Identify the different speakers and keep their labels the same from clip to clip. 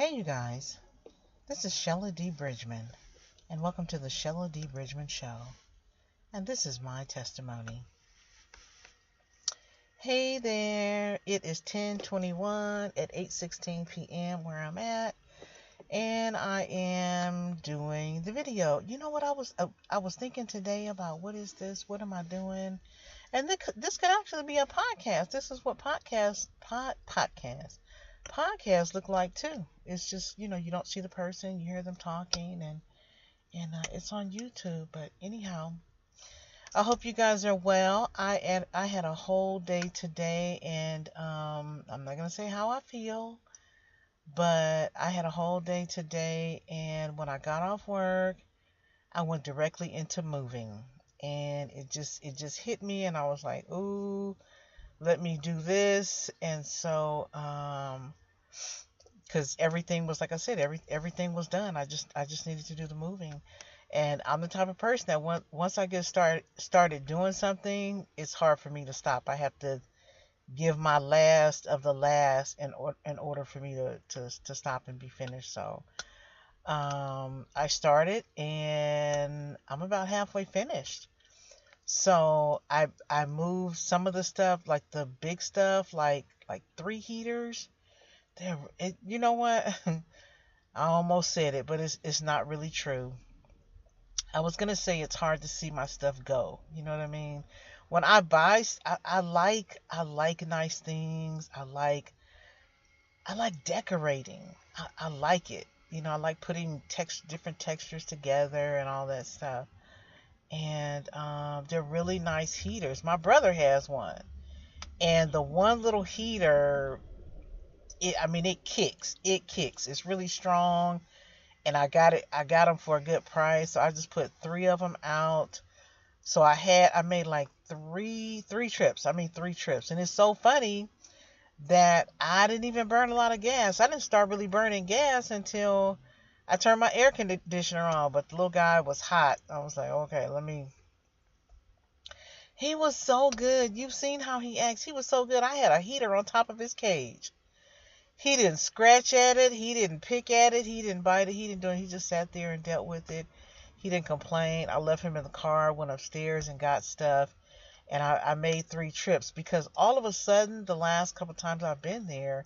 Speaker 1: Hey, you guys, this is Shella D. Bridgman, and welcome to the Shella D. Bridgman Show. And this is my testimony. Hey there, it is 10:21 at 8:16 p.m. where I'm at, and I am doing the video. You know what I was thinking today about? What is this? What am I doing? And this could actually be a podcast. This is what podcasts look like too. It's just, you don't see the person, you hear them talking, and it's on YouTube. But anyhow, I hope you guys are well. I had a whole day today, and I'm not gonna say how I feel, but I had a whole day today, and when I got off work, I went directly into moving, and it just hit me, and I was like, ooh, let me do this. And so because everything was, like I said, everything was done. I just needed to do the moving, and I'm the type of person that once I get started doing something, it's hard for me to stop. I have to give my last of the last in order for me to stop and be finished. So I started, and I'm about halfway finished. So I moved some of the stuff, like the big stuff, like 3 heaters. You know what? I almost said it, but it's not really true. I was gonna say it's hard to see my stuff go. You know what I mean? When I buy, I like nice things. I like decorating. I like it. I like putting different textures together and all that stuff. And they're really nice heaters. My brother has one, and the one little heater, it kicks. It kicks. It's really strong, and I got it. I got them for a good price, so I just put 3 of them out. So I made like three trips. I mean 3 trips, and it's so funny that I didn't even burn a lot of gas. I didn't start really burning gas until I turned my air conditioner on, but the little guy was hot. I was like, okay, let me. He was so good. You've seen how he acts. He was so good. I had a heater on top of his cage. He didn't scratch at it. He didn't pick at it. He didn't bite it. He didn't do it. He just sat there and dealt with it. He didn't complain. I left him in the car, went upstairs and got stuff. And I made 3 trips because all of a sudden, the last couple times I've been there,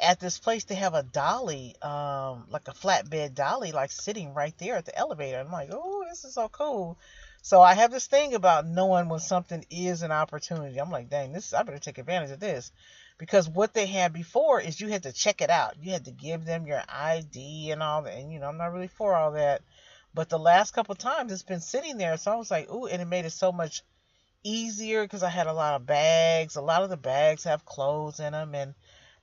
Speaker 1: at this place, they have a dolly, like a flatbed dolly, like sitting right there at the elevator. I'm like, oh, this is so cool. So I have this thing about knowing when something is an opportunity. I'm like, dang, I better take advantage of this. Because what they had before is you had to check it out. You had to give them your ID and all that. And, I'm not really for all that. But the last couple times it's been sitting there. So I was like, ooh, and it made it so much easier because I had a lot of bags. A lot of the bags have clothes in them. And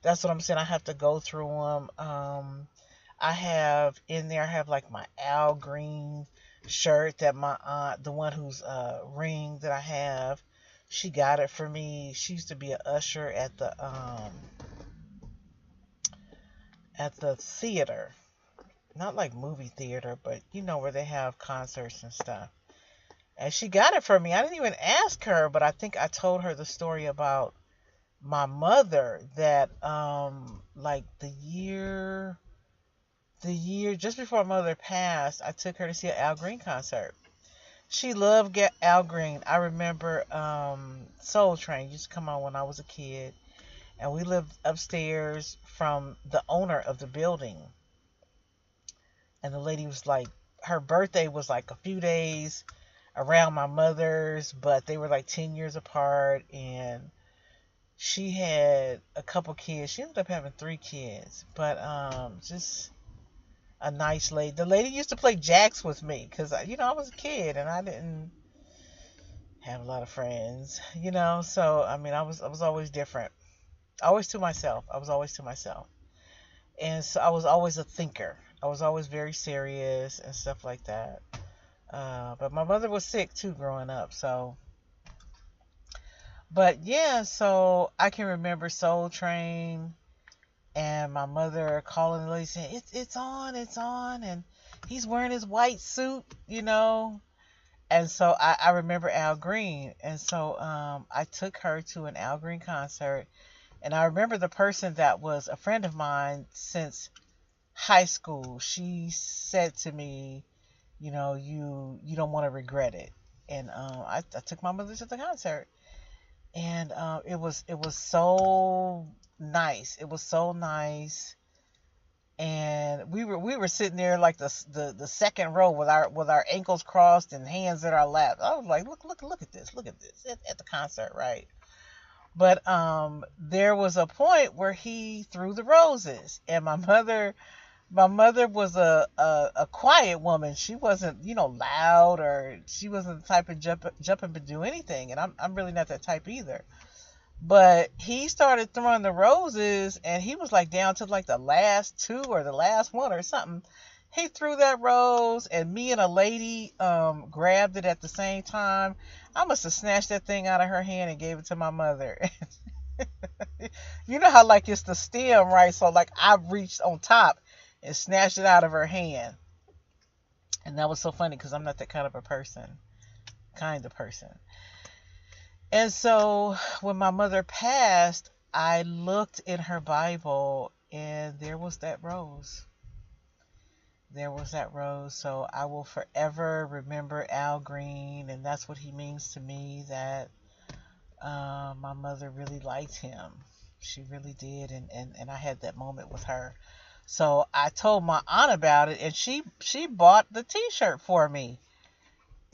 Speaker 1: that's what I'm saying. I have to go through them. I have in there, I have like my Al Green shirt that my aunt, the one whose ring that I have, she got it for me. She used to be an usher at the theater, not like movie theater, but where they have concerts and stuff. And she got it for me. I didn't even ask her, but I think I told her the story about my mother that like the year just before my mother passed, I took her to see an Al Green concert. She loved Al Green. I remember Soul Train used to come on when I was a kid, and we lived upstairs from the owner of the building. And the lady was like, her birthday was like a few days around my mother's, but they were like 10 years apart, and she had a couple kids. She ended up having 3 kids, but just a nice lady. The lady used to play jacks with me because I was a kid and I didn't have a lot of friends. So I mean, I was always different, always to myself. I was always to myself, and so I was always a thinker. I was always very serious and stuff like that. But my mother was sick too growing up, so. But yeah, so I can remember Soul Train and my mother calling the lady saying, it's on, and he's wearing his white suit. And so I remember Al Green, and so I took her to an Al Green concert, and I remember the person that was a friend of mine since high school, she said to me, you don't want to regret it. And I took my mother to the concert, and it was so nice. It was so nice, and we were sitting there like the second row with our ankles crossed and hands at our lap. I was like, look at this, at the concert, right? But there was a point where he threw the roses, and my mother was a quiet woman. She wasn't, loud, or she wasn't the type of jump up and do anything. And I'm really not that type either. But he started throwing the roses, and he was like down to like the last two or the last one or something. He threw that rose, and me and a lady grabbed it at the same time. I must have snatched that thing out of her hand and gave it to my mother. You know how like it's the stem, right? So like I reached on top and snatched it out of her hand. And that was so funny because I'm not that kind of a person. And so when my mother passed, I looked in her Bible, and there was that rose. There was that rose. So I will forever remember Al Green, and that's what he means to me, that my mother really liked him. She really did, and I had that moment with her. So I told my aunt about it, and she bought the T-shirt for me.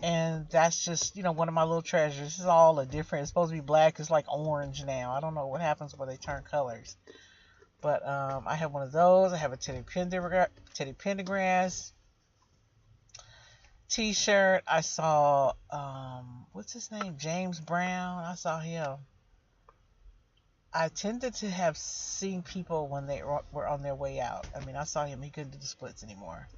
Speaker 1: And that's just, one of my little treasures. This is all a different. It's supposed to be black. It's like orange now. I don't know what happens when they turn colors. But I have one of those. I have a Teddy Pendergrass T-shirt. I saw what's his name? James Brown. I saw him. I tended to have seen people when they were on their way out. I mean, I saw him. He couldn't do the splits anymore.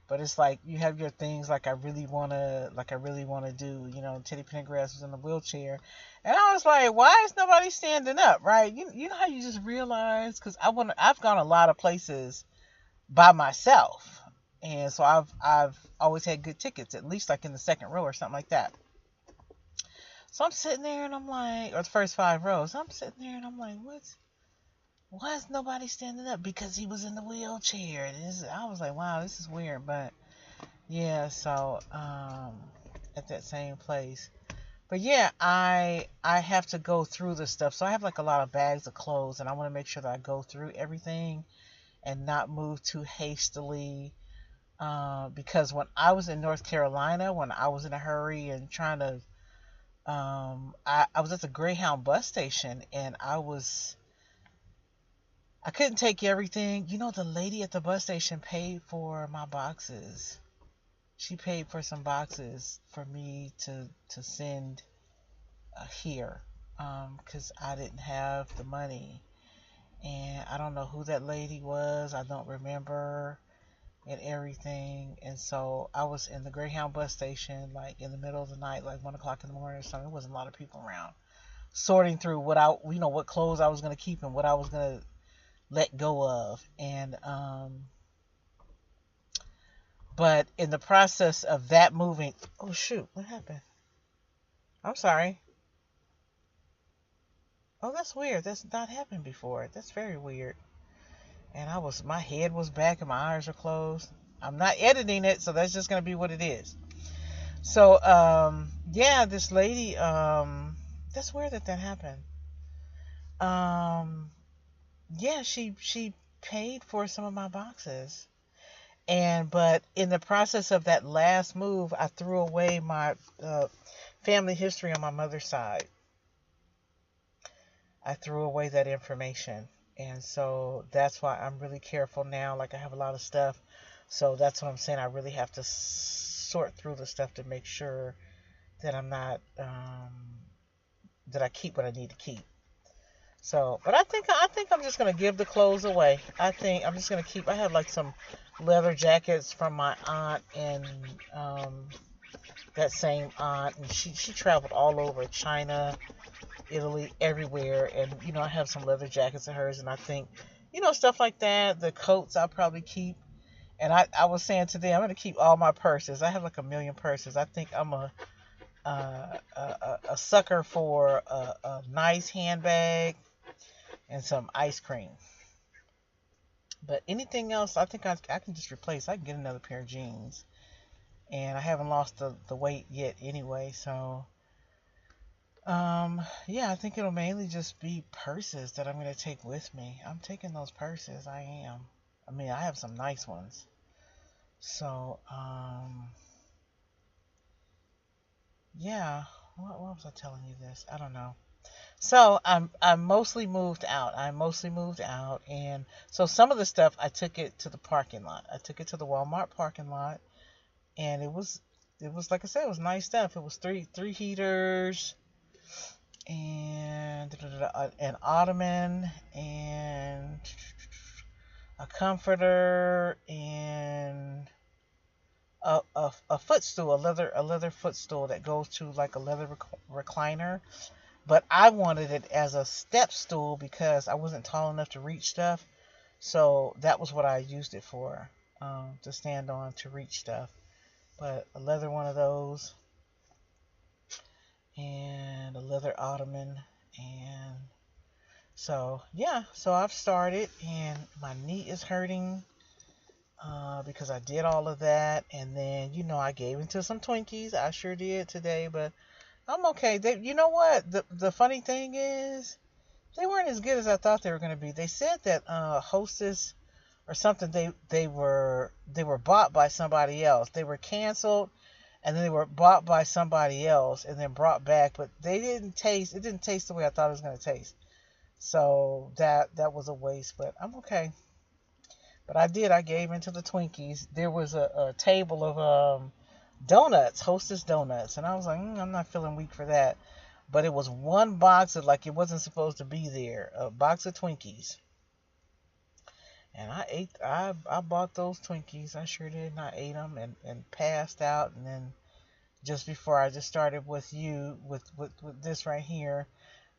Speaker 1: But it's like you have your things like I really wanna do. Teddy Pendergrass was in a wheelchair, and I was like, why is nobody standing up, right? You know how you just realize, because I've gone a lot of places by myself, and so I've always had good tickets, at least like in the second row or something like that. So I'm sitting there and I'm like, or the first 5 rows. I'm sitting there and I'm like, why is nobody standing up? Because he was in the wheelchair. And I was like, wow, this is weird. But yeah, so at that same place. But yeah, I have to go through the stuff. So I have like a lot of bags of clothes, and I want to make sure that I go through everything and not move too hastily. Because when I was in North Carolina, when I was in a hurry and trying to, I was at the Greyhound bus station, and I couldn't take everything. The lady at the bus station paid for my boxes. She paid for some boxes for me to send here, because I didn't have the money. And I don't know who that lady was. I don't remember, and everything. And so I was in the Greyhound bus station, like in the middle of the night, like 1 o'clock in the morning or something. There wasn't a lot of people around, sorting through what clothes I was going to keep and what I was going to let go of. And but in the process of that moving, oh shoot, what happened? I'm sorry. Oh, that's weird. That's not happened before. That's very weird. And my head was back and my eyes are closed. I'm not editing it, so that's just gonna be what it is. So yeah, this lady, that's weird that happened. Yeah, she paid for some of my boxes. But in the process of that last move, I threw away my family history on my mother's side. I threw away that information. And so that's why I'm really careful now. Like, I have a lot of stuff. So that's what I'm saying. I really have to sort through the stuff to make sure that I'm not, that I keep what I need to keep. So, but I think I'm just gonna give the clothes away. I think I'm just gonna keep. I have like some leather jackets from my aunt, and that same aunt, and she traveled all over China, Italy, everywhere. And I have some leather jackets of hers, and I think stuff like that. The coats I'll probably keep. And I was saying to them, I'm gonna keep all my purses. I have like 1,000,000 purses. I think I'm a sucker for a nice handbag and some ice cream. But anything else, I think I can just replace. I can get another pair of jeans. And I haven't lost the weight yet anyway. So, yeah, I think it'll mainly just be purses that I'm going to take with me. I'm taking those purses. I am. I mean, I have some nice ones. So, yeah. What was I telling you this? I don't know. So I'm mostly moved out. I mostly moved out, and so some of the stuff I took it to the parking lot. I took it to the Walmart parking lot, and it was like I said, it was nice stuff. It was three heaters and an ottoman and a comforter and a footstool, a leather footstool that goes to like a leather recliner. But I wanted it as a step stool because I wasn't tall enough to reach stuff. So that was what I used it for, to stand on to reach stuff. But a leather one of those, and a leather ottoman. And so, yeah, so I've started, and my knee is hurting, because I did all of that. And then, I gave into some Twinkies. I sure did today, but I'm okay. You know what? The funny thing is, they weren't as good as I thought they were going to be. They said that Hostess or something, they were bought by somebody else. They were canceled, and then they were bought by somebody else and then brought back, but it didn't taste the way I thought it was going to taste. So that was a waste, but I'm okay. But I gave into the Twinkies. There was a table of donuts, Hostess donuts, and I was like, I'm not feeling weak for that. But it was one box of, like, it wasn't supposed to be there, a box of Twinkies. And I bought those Twinkies. I sure did. And I ate them and passed out. And then just before I just started with with this right here,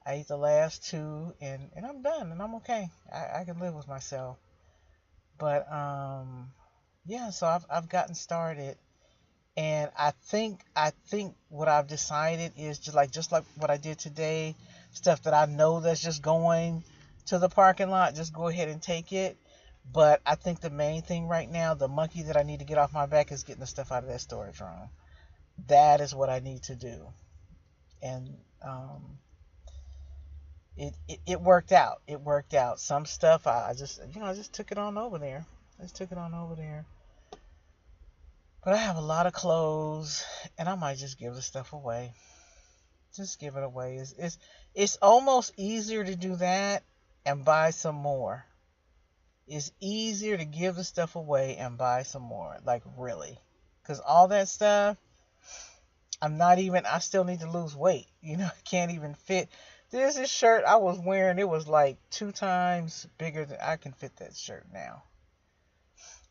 Speaker 1: I ate the last two, and I'm done, and I'm okay. I can live with myself. But yeah, so I've gotten started, and I think what I've decided is just like what I did today, stuff that I know that's just going to the parking lot, just go ahead and take it. But I think the main thing right now, the monkey that I need to get off my back, is getting the stuff out of that storage room. That is what I need to do. And it worked out. It worked out. Some stuff I just took it on over there. I just took it on over there. But I have a lot of clothes, and I might just give the stuff away. Just give it away. It's almost easier to do that and buy some more. It's easier to give the stuff away and buy some more. Like, really. Because all that stuff, I still need to lose weight. I can't even fit. There's this shirt I was wearing. It was like 2 times bigger than I can fit that shirt now.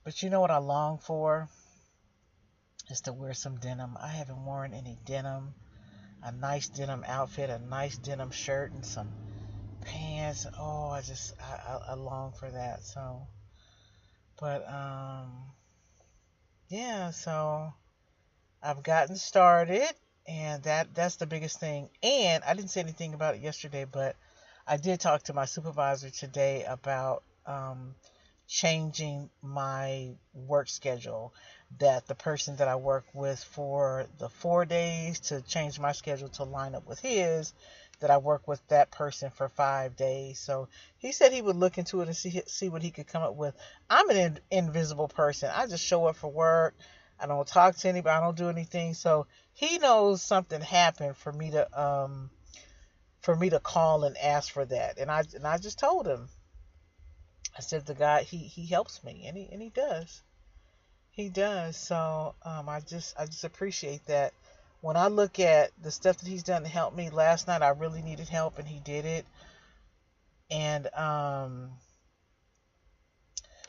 Speaker 1: But you know what I long for? Is to wear some denim. I haven't worn any denim. A nice denim outfit, a nice denim shirt, and some pants. Oh, I long for that. So, but yeah. So I've gotten started, and that's the biggest thing. And I didn't say anything about it yesterday, but I did talk to my supervisor today about changing my work schedule. That the person that I work with for the 4 days, to change my schedule to line up with his, that I work with that person for 5 days. So he said he would look into it and see what he could come up with. I'm an invisible person. I just show up for work. I don't talk to anybody. I don't do anything. So he knows something happened for me to call and ask for that. And I just told him. I said the guy, he helps me, and he does. He does. So I just appreciate that. When I look at the stuff that he's done to help me, last night I really needed help, and he did it. And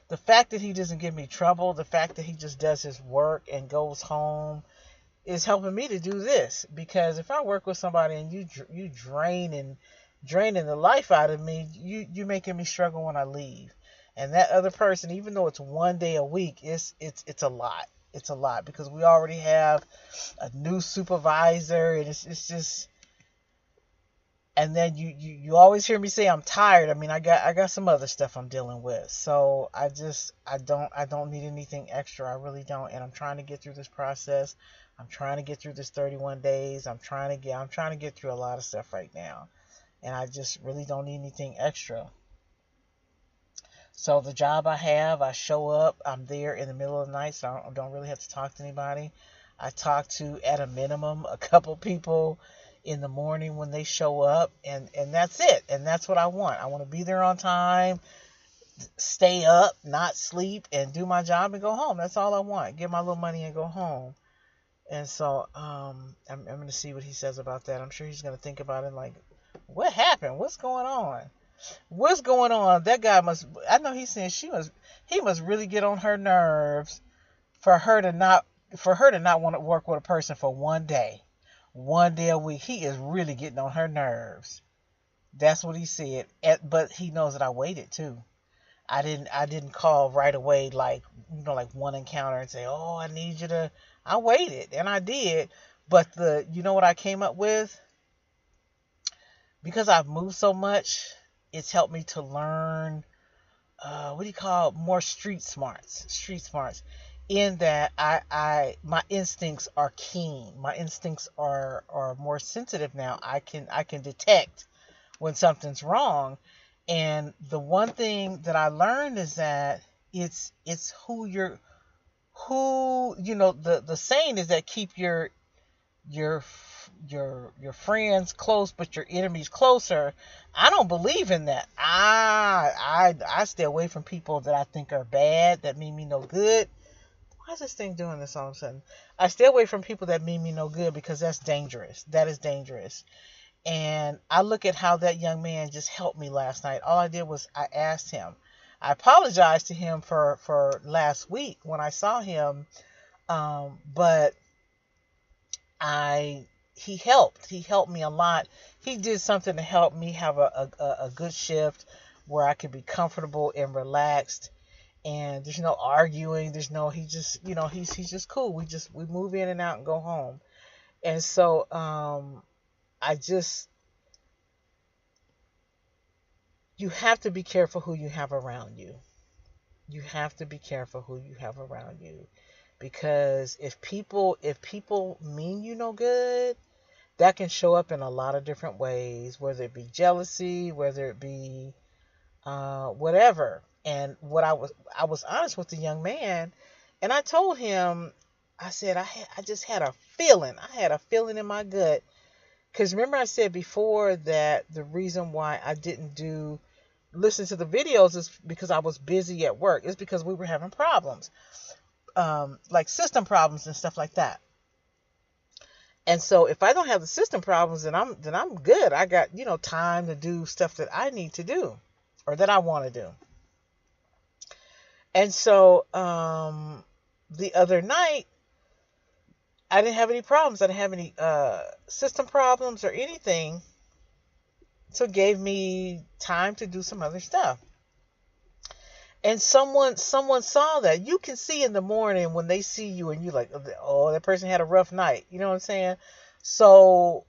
Speaker 1: the fact that he doesn't give me trouble, the fact that he just does his work and goes home, is helping me to do this. Because if I work with somebody and you draining the life out of me, you making me struggle when I leave. And that other person, even though it's 1 day a week, it's a lot. It's a lot, because we already have a new supervisor, and it's just, And then you always hear me say I'm tired. I mean, I got some other stuff I'm dealing with. So I don't need anything extra. I really don't. And I'm trying to get through this process. I'm trying to get through this 31 days. I'm trying to get through a lot of stuff right now. And I just really don't need anything extra. So the job I have, I show up, I'm there in the middle of the night, so I don't really have to talk to anybody. I talk to, at a minimum, a couple people in the morning when they show up, and that's it. And that's what I want. I want to be there on time, stay up, not sleep, and do my job and go home. That's all I want. Get my little money and go home. And so I'm going to see what he says about that. I'm sure he's going to think about it like, what happened? What's going on? What's going on? That guy must, I know he's saying he must really get on her nerves for her to not want to work with a person for one day a week. He is really getting on her nerves. That's what he said. But he knows that I waited too. I didn't call right away, like, like one encounter and say, oh, I need you to. I waited, and I did. But you know what I came up with? Because I've moved so much, it's helped me to learn, what do you call, more street smarts, in that my instincts are keen. My instincts are more sensitive now. I can detect when something's wrong. And the one thing that I learned is that it's the saying is that keep your friends close but your enemies closer. I don't believe in that. I stay away from people that I think are bad, that mean me no good. Why is this thing doing this all of a sudden? I stay away from people that mean me no good, because that's dangerous. That is dangerous. And I look at how that young man just helped me last night. All I did was I asked him. I apologized to him for last week when I saw him, but he helped. He helped me a lot. He did something to help me have a good shift where I could be comfortable and relaxed. And there's no arguing. There's no, he just, he's just cool. We move in and out and go home. And so, you have to be careful who you have around you. You have to be careful who you have around you. Because if people mean you no good, that can show up in a lot of different ways, whether it be jealousy, whether it be whatever. And I was honest with the young man, and I told him, I said, I just had a feeling. I had a feeling in my gut. Because remember I said before that the reason why I didn't listen to the videos is because I was busy at work. It's because we were having problems. Like system problems and stuff like that. And so if I don't have the system problems, then I'm good. I got, time to do stuff that I need to do or that I want to do. And so the other night, I didn't have any problems. I didn't have any system problems or anything. So it gave me time to do some other stuff. And someone saw that. You can see in the morning when they see you and you're like, oh, that person had a rough night. You know what I'm saying? So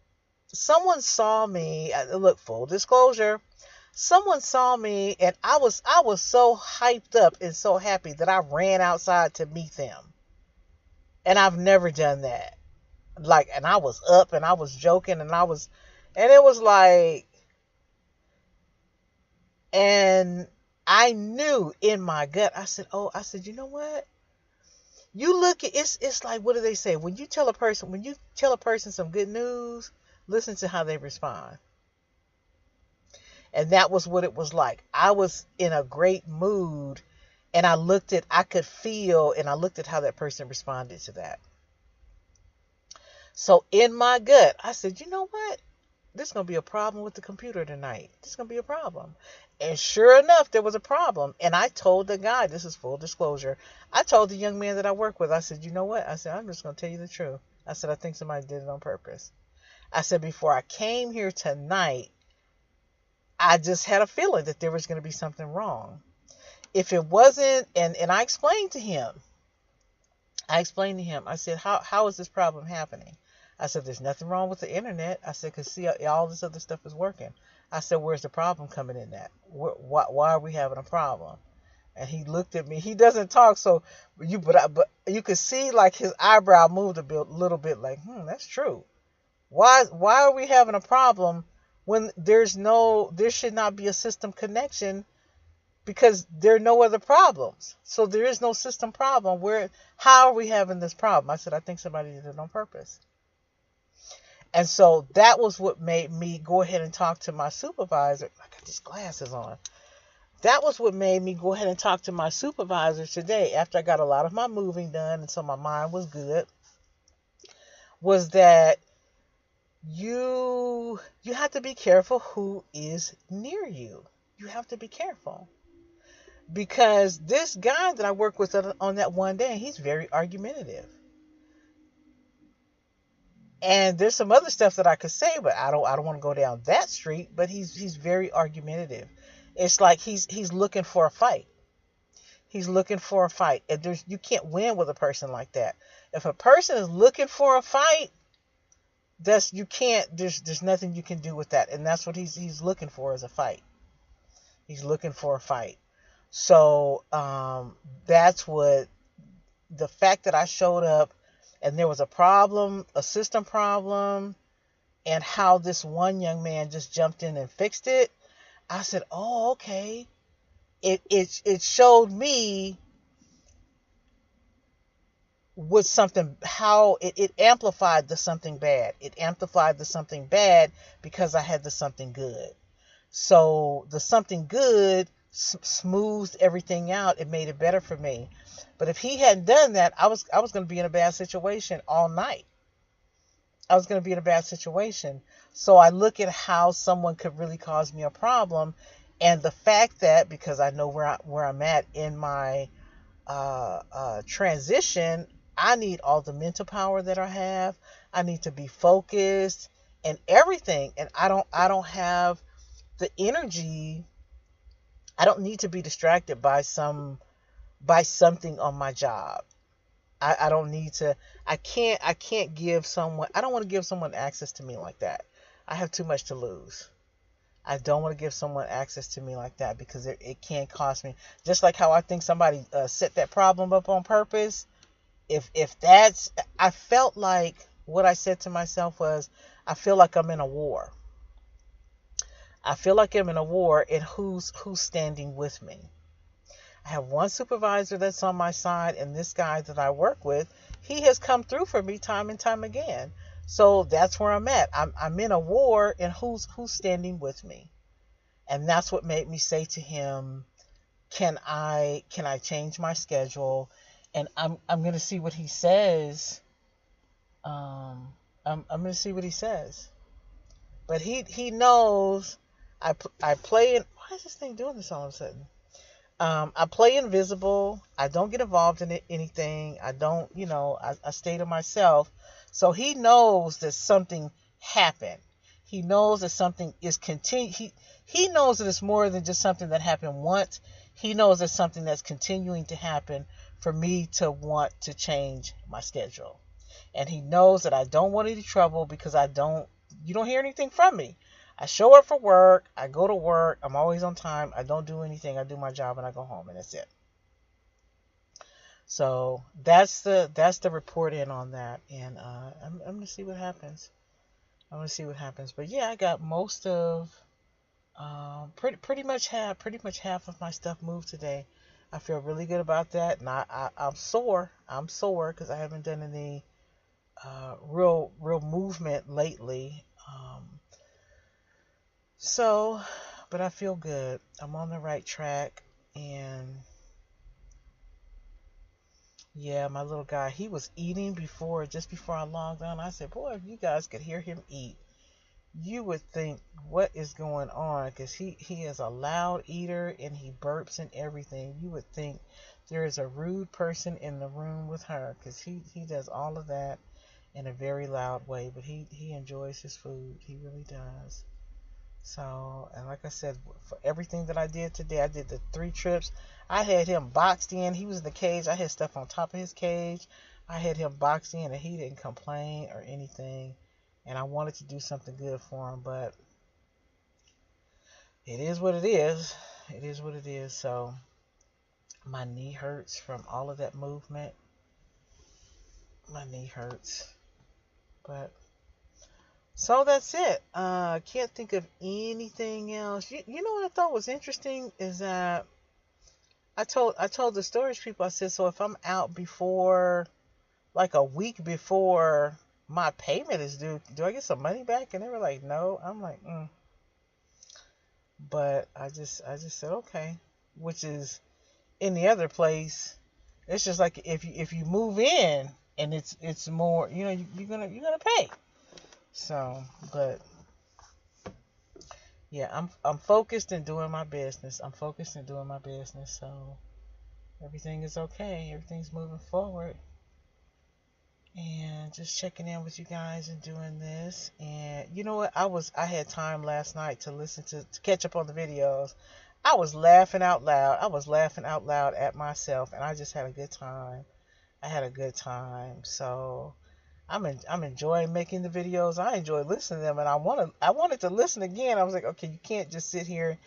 Speaker 1: someone saw me. Look, full disclosure, someone saw me, and I was so hyped up and so happy that I ran outside to meet them. And I've never done that. And I was up and I was joking and it was like, and I knew in my gut, I said, you know what? You look at, it's like, what do they say? When you tell a person some good news, listen to how they respond. And that was what it was like. I was in a great mood, and I could feel, and I looked at how that person responded to that. So in my gut, I said, you know what? There's going to be a problem with the computer tonight. There's going to be a problem. And sure enough, there was a problem. And I told the guy, this is full disclosure, I told the young man that I work with, I said, you know what? I said, I'm just going to tell you the truth. I said, I think somebody did it on purpose. I said, before I came here tonight, I just had a feeling that there was going to be something wrong. If it wasn't, and I explained to him, I said, how is this problem happening? I said, there's nothing wrong with the internet. I said, because see, all this other stuff is working. I said, where's the problem coming in that? Why are we having a problem? And he looked at me. He doesn't talk, so but you could see like his eyebrow moved little bit, like, that's true. Why are we having a problem when there should not be a system connection, because there are no other problems. So there is no system problem. How are we having this problem? I said, I think somebody did it on purpose. And so that was what made me go ahead and talk to my supervisor. I got these glasses on. That was what made me go ahead and talk to my supervisor today, after I got a lot of my moving done, and so my mind was good, was that you have to be careful who is near you. You have to be careful. Because this guy that I work with on that one day, he's very argumentative. And there's some other stuff that I could say, but I don't want to go down that street, but he's very argumentative. It's like he's looking for a fight. He's looking for a fight. And you can't win with a person like that. If a person is looking for a fight, there's nothing you can do with that. And that's what he's looking for, is a fight. He's looking for a fight. So that's what, the fact that I showed up and there was a problem, a system problem, and how this one young man just jumped in and fixed it, I said, oh, okay. It showed me with something, how it amplified the something bad. It amplified the something bad because I had the something good. So the something good smoothed everything out. It made it better for me. But if he hadn't done that, I was going to be in a bad situation all night. I was going to be in a bad situation. So I look at how someone could really cause me a problem, and the fact that, because I know where I'm at in my transition, I need all the mental power that I have. I need to be focused and everything, and I don't have the energy. I don't need to be distracted by something on my job. I don't need to. I can't give someone. I don't want to give someone access to me like that. I have too much to lose. I don't want to give someone access to me like that, because it can cost me. Just like how I think somebody set that problem up on purpose. If that's, I felt like what I said to myself was, I feel like I'm in a war. I feel like I'm in a war, and who's standing with me. I have one supervisor that's on my side, and this guy that I work with, he has come through for me time and time again. So that's where I'm at. I'm in a war, and who's standing with me. And that's what made me say to him, can I change my schedule? And I'm going to see what he says. I'm going to see what he says. But he knows I play in. Why is this thing doing this all of a sudden? I play invisible. I don't get involved in anything. I don't, I stay to myself. So he knows that something happened. He knows that something is He knows that it's more than just something that happened once. He knows it's something that's continuing to happen for me to want to change my schedule. And he knows that I don't want any trouble, because you don't hear anything from me. I show up for work, I go to work, I'm always on time, I don't do anything, I do my job, and I go home, and that's it. So that's the report in on that, and I'm gonna see what happens. But yeah, I got most of pretty much half of my stuff moved today. I feel really good about that, and I'm sore because I haven't done any real movement lately. So, but I feel good. I'm on the right track, and yeah, my little guy, he was eating just before I logged on. I said, boy, if you guys could hear him eat, you would think, what is going on? Because he is a loud eater, and he burps and everything. You would think there is a rude person in the room with her, because he does all of that in a very loud way, but he enjoys his food. He really does. So, and like I said, for everything that I did today, I did the 3 trips. I had him boxed in. He was in the cage. I had stuff on top of his cage. I had him boxed in and he didn't complain or anything. And I wanted to do something good for him, but it is what it is. It is what it is. So my knee hurts from all of that movement. My knee hurts. But so that's it. Can't think of anything else. You know what I thought was interesting is that I told the storage people, I said, so if I'm out before, like a week before my payment is due, do I get some money back? And they were like, no. I'm like, But I just said okay, which is in the other place. It's just like if you move in and it's more, you're gonna pay. So, but yeah, I'm focused in doing my business. I'm focused in doing my business. So everything is okay. Everything's moving forward. And just checking in with you guys and doing this. And you know what? I had time last night to listen to catch up on the videos. I was laughing out loud. I was laughing out loud at myself, and I just had a good time. I had a good time. So I'm enjoying making the videos. I enjoy listening to them, and I wanted to listen again. I was like, okay, you can't just sit here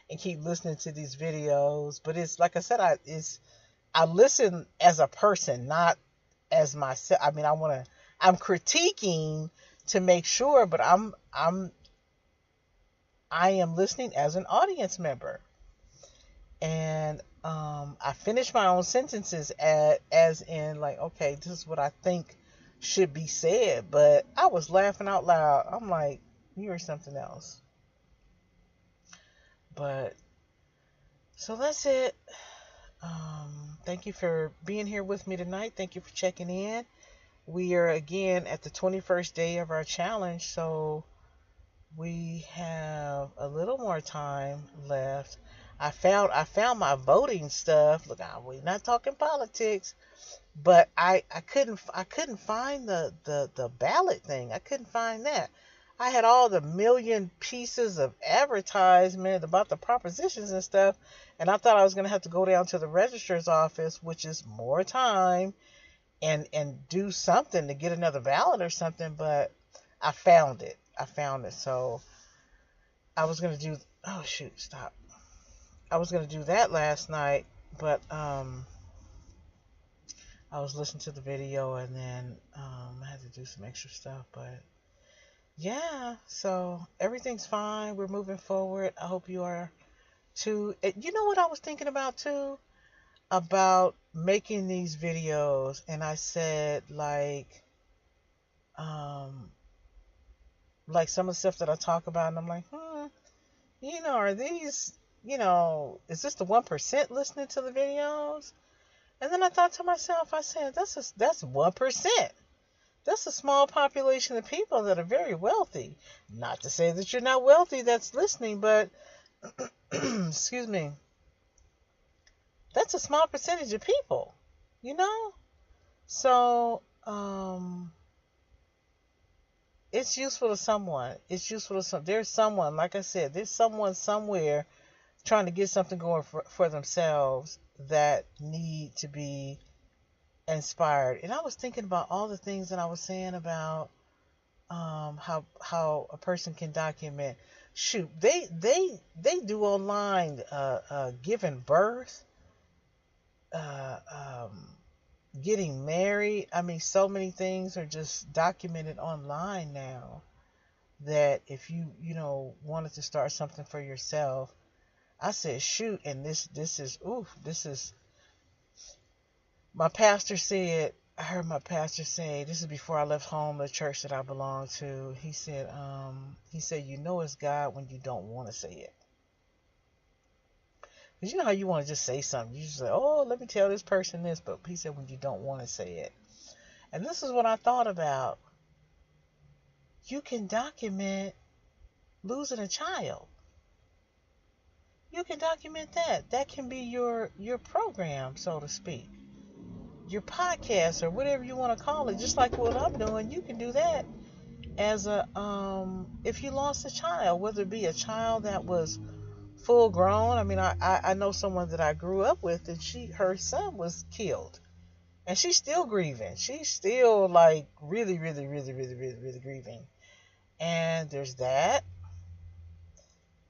Speaker 1: and keep listening to these videos. But it's like I said, I listen as a person, not as myself. I mean, I'm critiquing to make sure, but I am listening as an audience member. And I finish my own sentences as in like, okay, this is what I think should be said. But I was laughing out loud. I'm like, you're something else. But so that's it. Thank you for being here with me tonight. Thank you for checking in. We are again at the 21st day of our challenge, so we have a little more time left. I found my voting stuff. Look, we're not talking politics, but I couldn't find the ballot thing. I couldn't find that. I had all the million pieces of advertisement about the propositions and stuff, and I thought I was going to have to go down to the registrar's office, which is more time, and do something to get another ballot or something, but I found it. So I was going to do, oh shoot, stop. I was going to do that last night, but I was listening to the video, and then I had to do some extra stuff, but yeah, so everything's fine. We're moving forward. I hope you are too. You know what I was thinking about too? About making these videos, and I said like some of the stuff that I talk about, and I'm like, are these, is this the 1% listening to the videos? And then I thought to myself, I said, that's 1%. That's a small population of people that are very wealthy. Not to say that you're not wealthy that's listening, but excuse me, that's a small percentage of people, So it's useful to someone. There's someone, like I said, there's someone somewhere trying to get something going for themselves that need to be inspired. And I was thinking about all the things that I was saying about how a person can document. Shoot, they do online giving birth, getting married. I mean, so many things are just documented online now that if you wanted to start something for yourself, I said shoot. And this is my pastor said, I heard my pastor say, this is before I left home, the church that I belong to. He said, it's God when you don't want to say it. Because you know how you want to just say something. You just say, oh, let me tell this person this. But he said, when you don't want to say it. And this is what I thought about. You can document losing a child. You can document that. That can be your program, so to speak. Your podcast or whatever you want to call it, just like what I'm doing. You can do that as if you lost a child, whether it be a child that was full grown. I mean, I know someone that I grew up with, and her son was killed, And she's still grieving. She's still like really, really, really, really, really, really grieving. And there's that.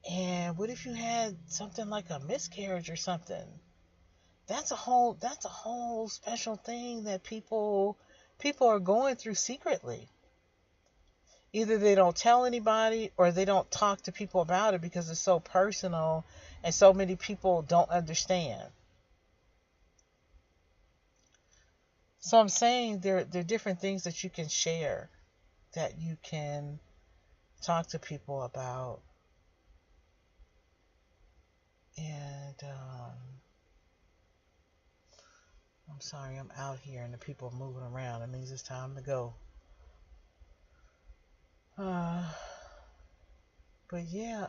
Speaker 1: And what if you had something like a miscarriage or something? That's a whole special thing that people are going through secretly. Either they don't tell anybody or they don't talk to people about it because it's so personal and so many people don't understand. So I'm saying there are different things that you can share, that you can talk to people about. And I'm sorry, I'm out here and the people are moving around. It means it's time to go. Uh, but yeah,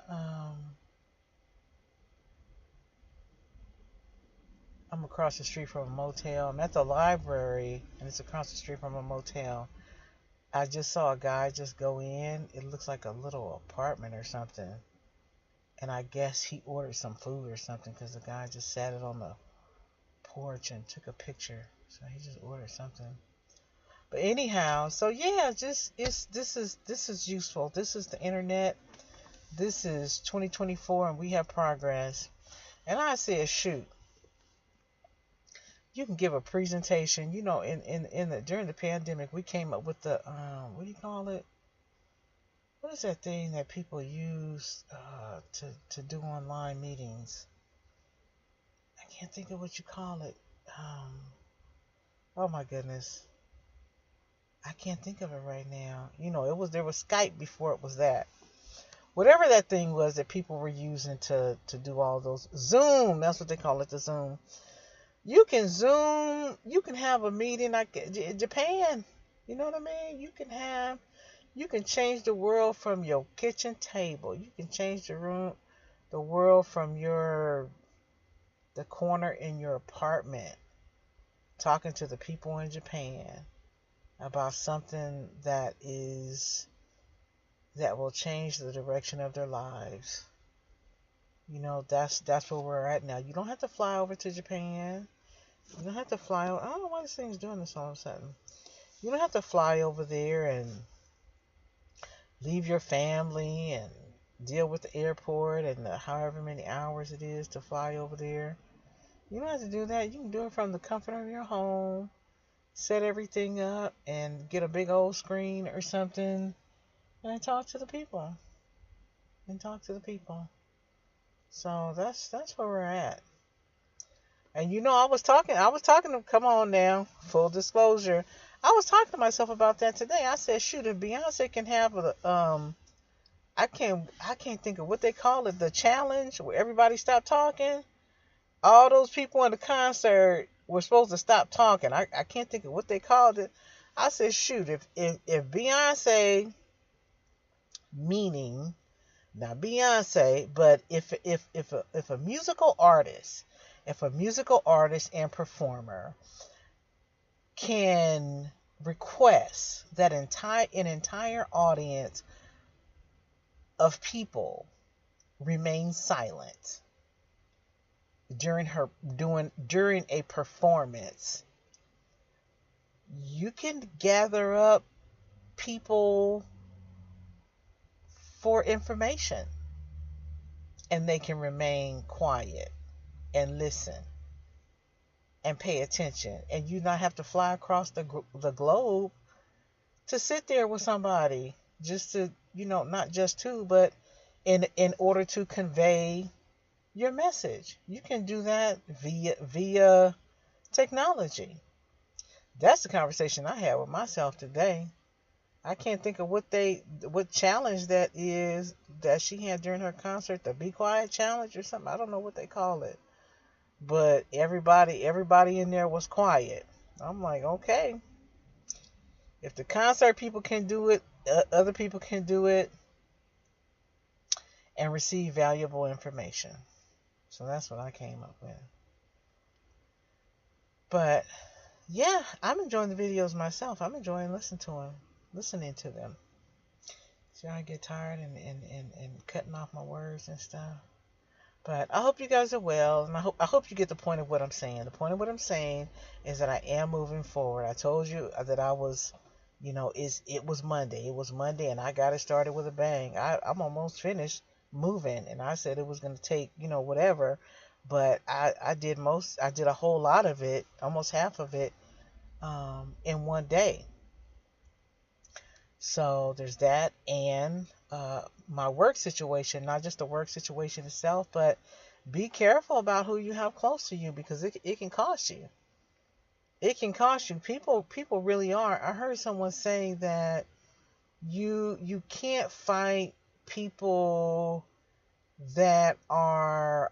Speaker 1: I'm across the street from a motel. I'm at the library and it's across the street from a motel. I just saw a guy just go in. It looks like a little apartment or something. And I guess he ordered some food or something because the guy just sat it on the porch and took a picture. So he just ordered something. But anyhow, so yeah, just this is useful. This is the internet. This is 2024 and we have progress. And I said, shoot, you can give a presentation. You know, in the during the pandemic, we came up with the what do you call it? What is that thing that people use to do online meetings? I can't think of what you call it. Um, oh my goodness, I can't think of it right now. You know, there was Skype before it was that. Whatever that thing was that people were using to do all those. Zoom, that's what they call it, the Zoom. You can Zoom, you can have a meeting like Japan. You know what I mean? You can change the world from your kitchen table. You can change the world from the corner in your apartment, talking to the people in Japan about something that will change the direction of their lives. You know, that's where we're at now. You don't have to fly over to Japan. You don't have to fly over. I don't know why this thing's doing this all of a sudden. You don't have to fly over there and leave your family and deal with the airport and however many hours it is to fly over there. You don't have to do that. You can do it from the comfort of your home. Set everything up and get a big old screen or something and talk to the people. And talk to the people. So that's where we're at. And you know, I was talking to, come on now, full disclosure. I was talking to myself about that today. I said, shoot, if Beyonce can have I can't think of what they call it, the challenge where everybody stopped talking. All those people in the concert were supposed to stop talking. I can't think of what they called it. I said, shoot, if Beyonce, meaning not Beyonce, but if a musical artist, and performer can request that an entire audience of people remain silent during a performance, you can gather up people for information and they can remain quiet and listen and pay attention, and you not have to fly across the globe to sit there with somebody just to, not just to, but in order to convey your message. You can do that via technology. That's the conversation I had with myself today. I can't think of what challenge that is that she had during her concert, the Be Quiet challenge or something. I don't know what they call it. But everybody in there was quiet. I'm like, okay. If the concert people can do it, other people can do it and receive valuable information. So that's what I came up with. But yeah, I'm enjoying the videos myself. I'm enjoying listening to them. See, I get tired and cutting off my words and stuff. But I hope you guys are well, and I hope you get the point of what I'm saying. The point of what I'm saying is that I am moving forward. I told you that I was, it was Monday. It was Monday, and I got it started with a bang. I'm almost finished moving, and I said it was going to take, whatever, but I did a whole lot of it, almost half of it, in one day. So there's that, and my work situation, not just the work situation itself, but be careful about who you have close to you, because it can cost you. It can cost you. People really are. I heard someone say that you can't fight people that are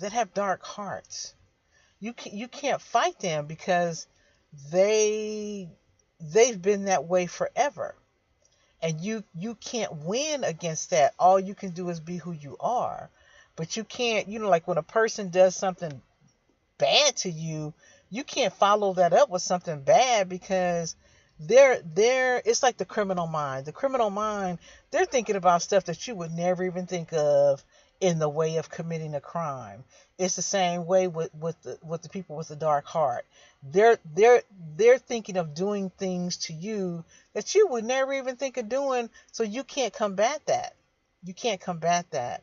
Speaker 1: that have dark hearts. You can't fight them because they they've been that way forever, and you can't win against that. All you can do is be who you are, but you can't, like when a person does something bad to you, you can't follow that up with something bad, because they're it's like the criminal mind. The criminal mind, they're thinking about stuff that you would never even think of in the way of committing a crime. It's the same way with the people with the dark heart. They're thinking of doing things to you that you would never even think of doing, so you can't combat that. You can't combat that.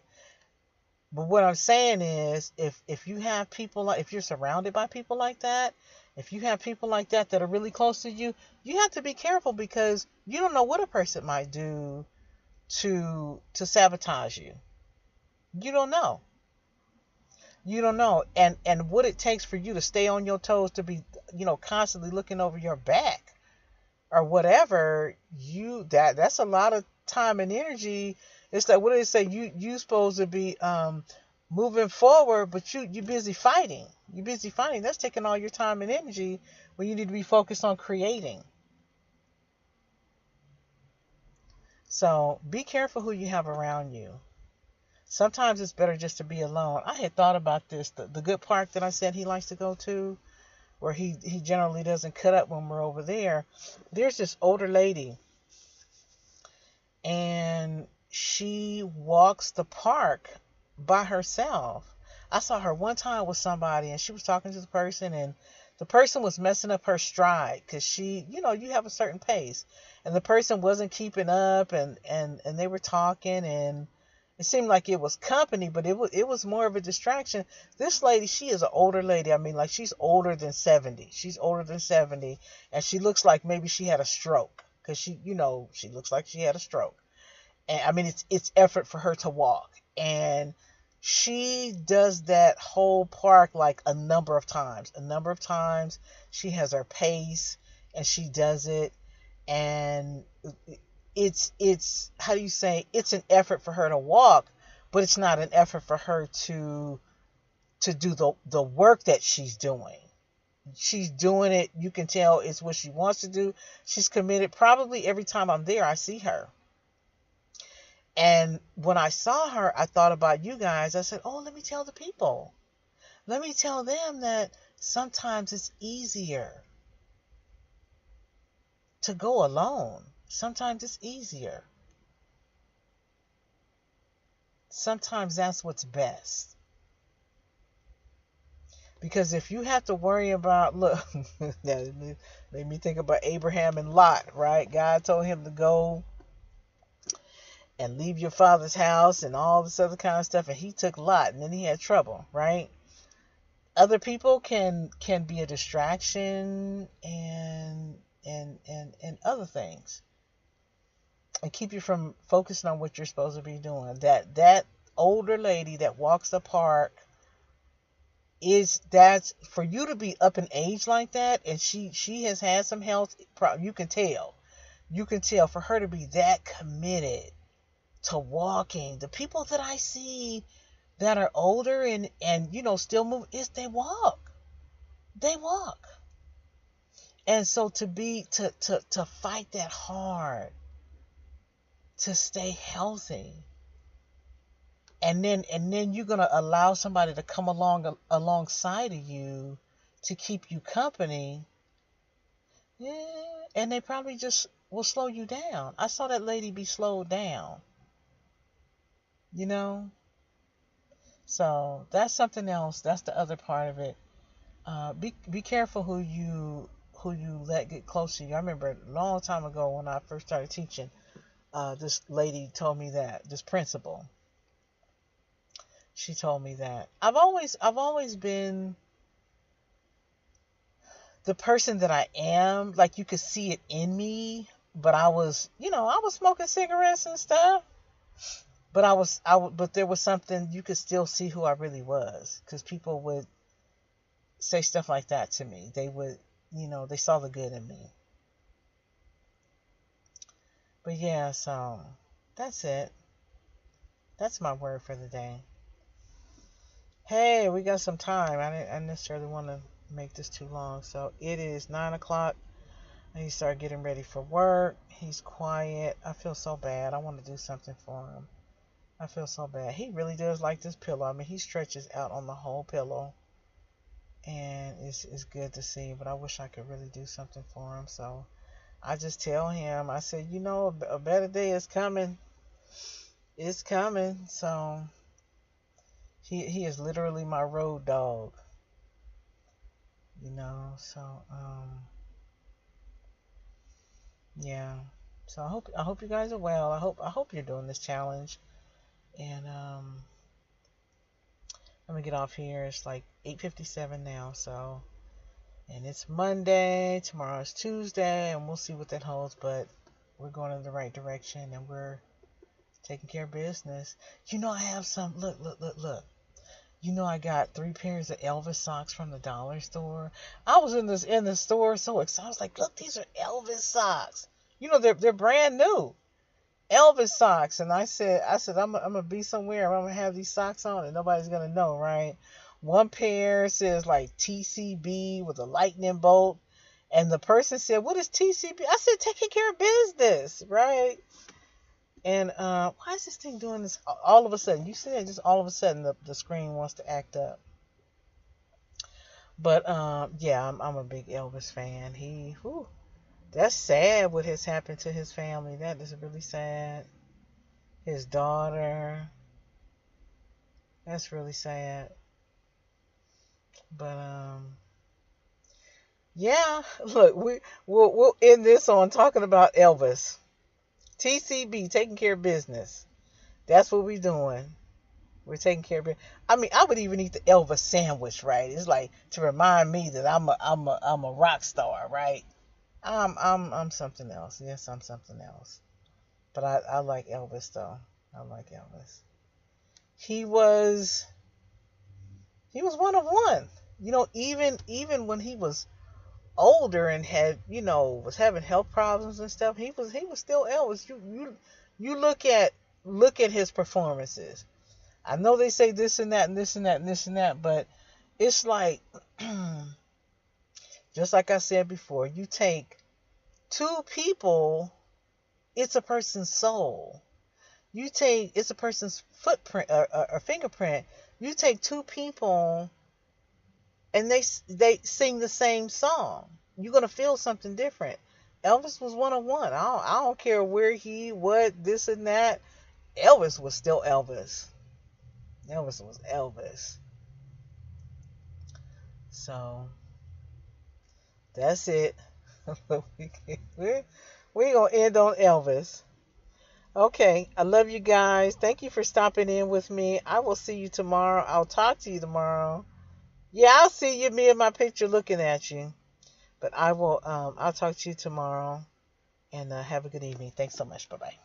Speaker 1: But what I'm saying is, if you have people like, if you're surrounded by people like that, if you have people like that that are really close to you, you have to be careful, because you don't know what a person might do to sabotage you. You don't know. You don't know. And what it takes for you to stay on your toes, to be, constantly looking over your back or whatever, that's a lot of time and energy. It's like, what do they say? You supposed to be moving forward, but you busy fighting. You busy fighting. That's taking all your time and energy when you need to be focused on creating. So be careful who you have around you. Sometimes it's better just to be alone. I had thought about this. The good park that I said he likes to go to, where he generally doesn't cut up when we're over there. There's this older lady, and she walks the park by herself. I saw her one time with somebody, and she was talking to the person, and the person was messing up her stride, because she, you have a certain pace, and the person wasn't keeping up, and they were talking, and it seemed like it was company, but it was more of a distraction. This lady, she is an older lady. I mean, like, she's older than 70. She's older than 70, and she looks like maybe she had a stroke, because she looks like she had a stroke. And I mean, it's effort for her to walk, and she does that whole park like a number of times. She has her pace, and she does it, and it's how do you say, it's an effort for her to walk, but it's not an effort for her to do the work that she's doing. She's doing it, you can tell it's what she wants to do. She's committed. Probably every time I'm there, I see her. And when I saw her, I thought about you guys. I said, oh, let me tell the people. Let me tell them that sometimes it's easier to go alone. Sometimes it's easier. Sometimes that's what's best. Because if you have to worry about, look, that made me think about Abraham and Lot, right? God told him to go and leave your father's house and all this other kind of stuff, and he took Lot, and then he had trouble, right? Other people can be a distraction and other things, and keep you from focusing on what you're supposed to be doing. That older lady that walks the park, that's for you to be up in age like that, and she has had some health problems. You can tell for her to be that committed to walking. The people that I see that are older and still move, is they walk. And so to fight that hard, to stay healthy, and then you're gonna allow somebody to come alongside of you to keep you company, yeah, and they probably just will slow you down. I saw that lady be slowed down. So that's something else. That's the other part of it. Be careful who you let get close to you. I remember a long time ago when I first started teaching, this lady told me that, this principal, she told me that I've always been the person that I am. Like, you could see it in me, but I was smoking cigarettes and stuff. But but there was something, you could still see who I really was, because people would say stuff like that to me. They would, they saw the good in me. But yeah, so that's it. That's my word for the day. Hey, we got some time. I didn't necessarily want to make this too long. So it is 9 o'clock. And he started getting ready for work. He's quiet. I feel so bad. I want to do something for him. I feel so bad. He really does like this pillow. I mean, he stretches out on the whole pillow. And it's good to see. But I wish I could really do something for him. So I just tell him, I said, a better day is coming. It's coming. So he is literally my road dog. So yeah. So I hope you guys are well. I hope you're doing this challenge. And let me get off here. It's like 8:57 now, so, and it's Monday, tomorrow is Tuesday, and we'll see what that holds, but we're going in the right direction, and we're taking care of business. I have some, look. I got 3 pairs of Elvis socks from the dollar store. I was in the store so excited. I was like, look, these are Elvis socks. They're brand new. Elvis socks. And I said I'm gonna be somewhere, I'm gonna have these socks on and nobody's gonna know, right? One pair says like TCB with a lightning bolt, and the person said, what is TCB? I said, taking care of business, right? And why is this thing doing this all of a sudden? You see that, just all of a sudden the screen wants to act up. But yeah, I'm a big Elvis fan. That's sad what has happened to his family. That is really sad. His daughter. That's really sad. But yeah, look, we'll end this on talking about Elvis. TCB, taking care of business. That's what we're doing. We're taking care of it. I mean, I would even eat the Elvis sandwich, right? It's like to remind me that I'm a rock star, right? I'm something else. Yes, I'm something else. But I like Elvis though. I like Elvis. He was one of one. Even when he was older and had, was having health problems and stuff, he was still Elvis. You look at his performances. I know they say this and that and this and that and this and that, but it's like just like I said before, you take 2 people, it's a person's soul. It's a person's footprint or fingerprint. You take 2 people and they sing the same song. You're gonna feel something different. Elvis was one of one. I don't care where what, this and that. Elvis was still Elvis. Elvis was Elvis. So that's it. We're gonna end on Elvis. Okay, I love you guys. Thank you for stopping in with me. I will see you tomorrow. I'll talk to you tomorrow. Yeah, I'll see you, me in my picture looking at you. But I'll talk to you tomorrow. And have a good evening. Thanks so much. Bye-bye.